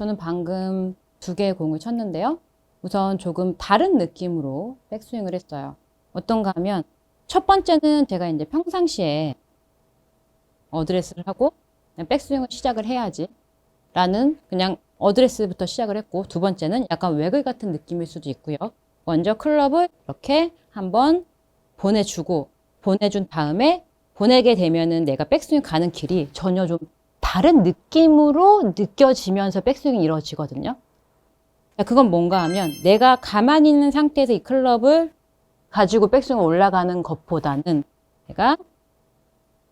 저는 방금 두 개의 공을 쳤는데요. 우선 조금 다른 느낌으로 백스윙을 했어요. 어떤가 하면 첫 번째는 제가 이제 평상시에 어드레스를 하고 그냥 백스윙을 시작을 해야지 라는 그냥 어드레스부터 시작을 했고, 두 번째는 약간 외글 같은 느낌일 수도 있고요. 먼저 클럽을 이렇게 한번 보내준 다음에 보내게 되면은 내가 백스윙 가는 길이 전혀 좀 다른 느낌으로 느껴지면서 백스윙이 이루어지거든요. 그건 뭔가 하면 내가 가만히 있는 상태에서 이 클럽을 가지고 백스윙 올라가는 것보다는 내가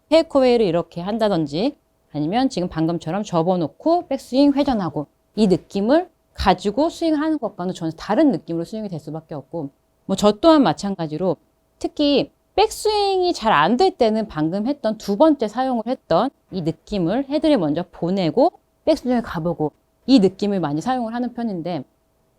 테이크어웨이를 이렇게 한다든지 아니면 지금 방금처럼 접어놓고 백스윙 회전하고 이 느낌을 가지고 스윙을 하는 것과는 전혀 다른 느낌으로 스윙이 될 수밖에 없고, 뭐 저 또한 마찬가지로 특히 백스윙이 잘 안 될 때는 방금 했던 두 번째 사용을 했던 이 느낌을 헤드를 먼저 보내고 백스윙을 가보고 이 느낌을 많이 사용을 하는 편인데,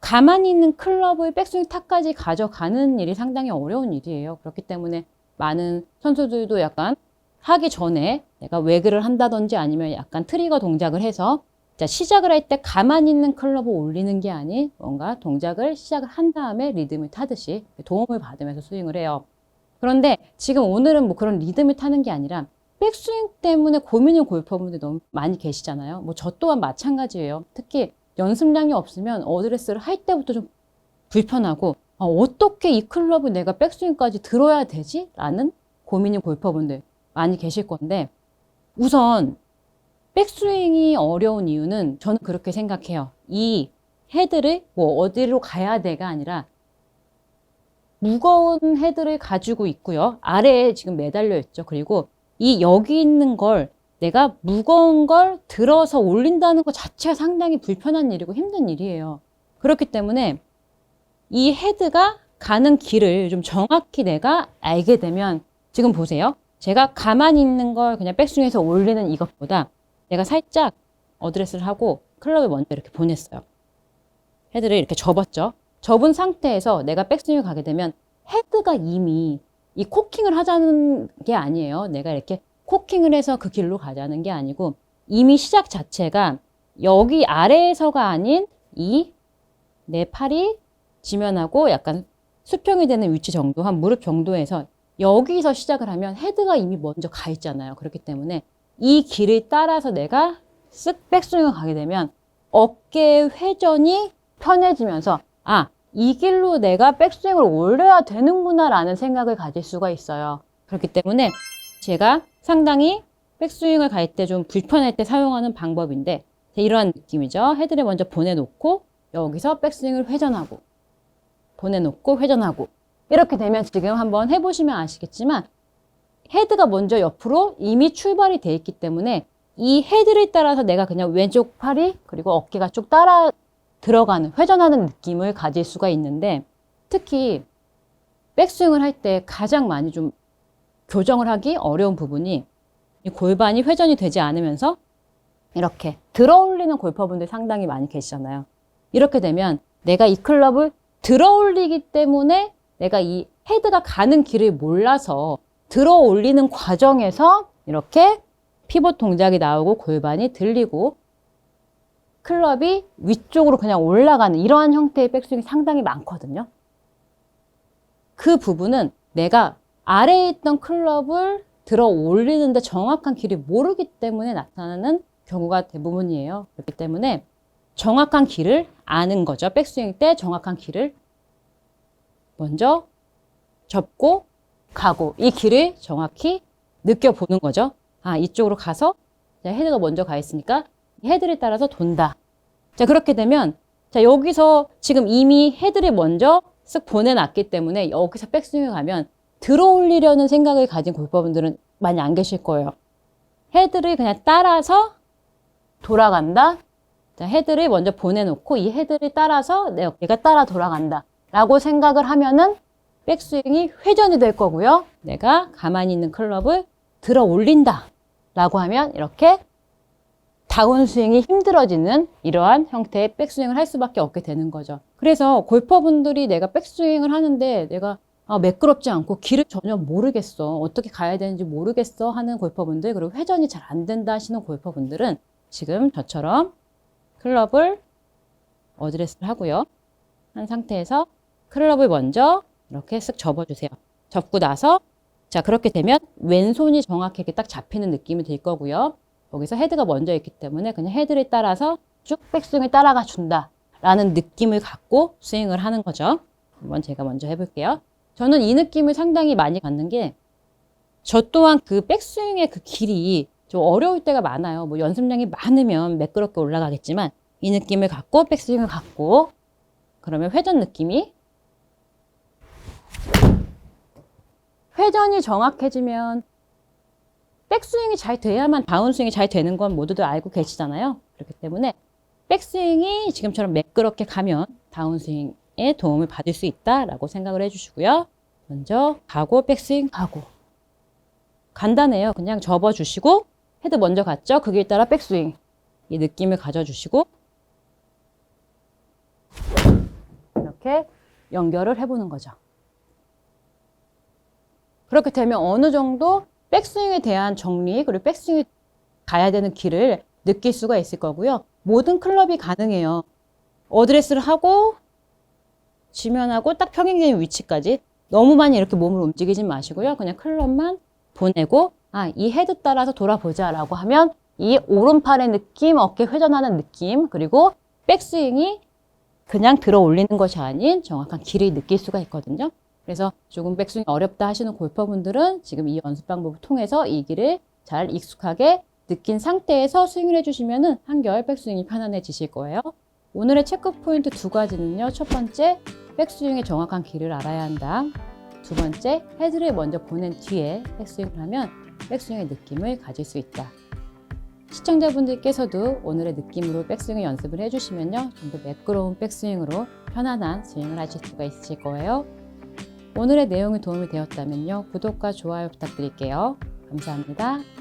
가만히 있는 클럽을 백스윙 탑까지 가져가는 일이 상당히 어려운 일이에요. 그렇기 때문에 많은 선수들도 약간 하기 전에 내가 외그를 한다든지 아니면 약간 트리거 동작을 해서 시작을 할 때 가만히 있는 클럽을 올리는 게 아닌 뭔가 동작을 시작을 한 다음에 리듬을 타듯이 도움을 받으면서 스윙을 해요. 그런데 지금 오늘은 뭐 그런 리듬을 타는 게 아니라 백스윙 때문에 고민인 골퍼분들이 너무 많이 계시잖아요. 뭐 저 또한 마찬가지예요. 특히 연습량이 없으면 어드레스를 할 때부터 좀 불편하고 어떻게 이 클럽을 내가 백스윙까지 들어야 되지? 라는 고민인 골퍼분들 많이 계실 건데, 우선 백스윙이 어려운 이유는 저는 그렇게 생각해요. 이 헤드를 뭐 어디로 가야 돼가 아니라 무거운 헤드를 가지고 있고요. 아래에 지금 매달려 있죠. 그리고 이 여기 있는 걸 내가 무거운 걸 들어서 올린다는 것 자체가 상당히 불편한 일이고 힘든 일이에요. 그렇기 때문에 이 헤드가 가는 길을 좀 정확히 내가 알게 되면, 지금 보세요. 제가 가만히 있는 걸 그냥 백스윙에서 올리는 이것보다 내가 살짝 어드레스를 하고 클럽을 먼저 이렇게 보냈어요. 헤드를 이렇게 접었죠. 접은 상태에서 내가 백스윙을 가게 되면 헤드가 이미 이 코킹을 하자는 게 아니에요. 내가 이렇게 코킹을 해서 그 길로 가자는 게 아니고 이미 시작 자체가 여기 아래에서가 아닌 이 내 팔이 지면하고 약간 수평이 되는 위치 정도, 한 무릎 정도에서 여기서 시작을 하면 헤드가 이미 먼저 가 있잖아요. 그렇기 때문에 이 길을 따라서 내가 쓱 백스윙을 가게 되면 어깨 회전이 편해지면서 이 길로 내가 백스윙을 올려야 되는구나 라는 생각을 가질 수가 있어요. 그렇기 때문에 제가 상당히 백스윙을 갈 때 좀 불편할 때 사용하는 방법인데, 이러한 느낌이죠. 헤드를 먼저 보내놓고 여기서 백스윙을 회전하고 보내놓고 회전하고, 이렇게 되면 지금 한번 해보시면 아시겠지만 헤드가 먼저 옆으로 이미 출발이 돼 있기 때문에 이 헤드를 따라서 내가 그냥 왼쪽 팔이 그리고 어깨가 쭉 따라 들어가는, 회전하는 느낌을 가질 수가 있는데, 특히 백스윙을 할 때 가장 많이 좀 교정을 하기 어려운 부분이 이 골반이 회전이 되지 않으면서 이렇게 들어 올리는 골퍼분들 상당히 많이 계시잖아요. 이렇게 되면 내가 이 클럽을 들어 올리기 때문에 내가 이 헤드가 가는 길을 몰라서 들어 올리는 과정에서 이렇게 피봇 동작이 나오고 골반이 들리고 클럽이 위쪽으로 그냥 올라가는 이러한 형태의 백스윙이 상당히 많거든요. 그 부분은 내가 아래에 있던 클럽을 들어 올리는데 정확한 길을 모르기 때문에 나타나는 경우가 대부분이에요. 그렇기 때문에 정확한 길을 아는 거죠. 백스윙 때 정확한 길을 먼저 접고 가고 이 길을 정확히 느껴보는 거죠. 이쪽으로 가서 헤드가 먼저 가 있으니까 헤드를 따라서 돈다. 자, 그렇게 되면 여기서 지금 이미 헤드를 먼저 쓱 보내놨기 때문에 여기서 백스윙을 가면 들어 올리려는 생각을 가진 골퍼분들은 많이 안 계실 거예요. 헤드를 그냥 따라서 돌아간다. 자, 헤드를 먼저 보내놓고 이 헤드를 따라서 내 어깨가 따라 돌아간다 라고 생각을 하면은 백스윙이 회전이 될 거고요. 내가 가만히 있는 클럽을 들어 올린다 라고 하면 이렇게 다운스윙이 힘들어지는 이러한 형태의 백스윙을 할 수밖에 없게 되는 거죠. 그래서 골퍼분들이 내가 백스윙을 하는데 내가 매끄럽지 않고 길을 전혀 모르겠어, 어떻게 가야 되는지 모르겠어 하는 골퍼분들, 그리고 회전이 잘 안 된다 하시는 골퍼분들은 지금 저처럼 클럽을 어드레스를 하고요. 한 상태에서 클럽을 먼저 이렇게 쓱 접어주세요. 접고 나서 자 그렇게 되면 왼손이 정확히 이렇게 딱 잡히는 느낌이 들 거고요. 거기서 헤드가 먼저 있기 때문에 그냥 헤드를 따라서 쭉 백스윙을 따라가 준다 라는 느낌을 갖고 스윙을 하는 거죠. 한번 제가 먼저 해볼게요. 저는 이 느낌을 상당히 많이 갖는 게 저 또한 그 백스윙의 그 길이 좀 어려울 때가 많아요. 뭐 연습량이 많으면 매끄럽게 올라가겠지만 이 느낌을 갖고 백스윙을 갖고 그러면 회전 느낌이 회전이 정확해지면 백스윙이 잘 돼야만 다운스윙이 잘 되는 건 모두들 알고 계시잖아요. 그렇기 때문에 백스윙이 지금처럼 매끄럽게 가면 다운스윙에 도움을 받을 수 있다라고 생각을 해주시고요. 먼저 가고 백스윙 가고 간단해요. 그냥 접어주시고 헤드 먼저 갔죠. 그 길 따라 백스윙 이 느낌을 가져주시고 이렇게 연결을 해보는 거죠. 그렇게 되면 어느 정도 백스윙에 대한 정리 그리고 백스윙이 가야 되는 길을 느낄 수가 있을 거고요. 모든 클럽이 가능해요. 어드레스를 하고 지면하고 딱 평행된 위치까지 너무 많이 이렇게 몸을 움직이지 마시고요. 그냥 클럽만 보내고 이 헤드 따라서 돌아보자 라고 하면 이 오른팔의 느낌, 어깨 회전하는 느낌 그리고 백스윙이 그냥 들어 올리는 것이 아닌 정확한 길을 느낄 수가 있거든요. 그래서 조금 백스윙이 어렵다 하시는 골퍼분들은 지금 이 연습 방법을 통해서 이 길을 잘 익숙하게 느낀 상태에서 스윙을 해주시면 한결 백스윙이 편안해지실 거예요. 오늘의 체크 포인트 두 가지는요. 첫 번째, 백스윙의 정확한 길을 알아야 한다. 두 번째, 헤드를 먼저 보낸 뒤에 백스윙을 하면 백스윙의 느낌을 가질 수 있다. 시청자분들께서도 오늘의 느낌으로 백스윙 연습을 해주시면요. 좀 더 매끄러운 백스윙으로 편안한 스윙을 하실 수가 있으실 거예요. 오늘의 내용이 도움이 되었다면요. 구독과 좋아요 부탁드릴게요. 감사합니다.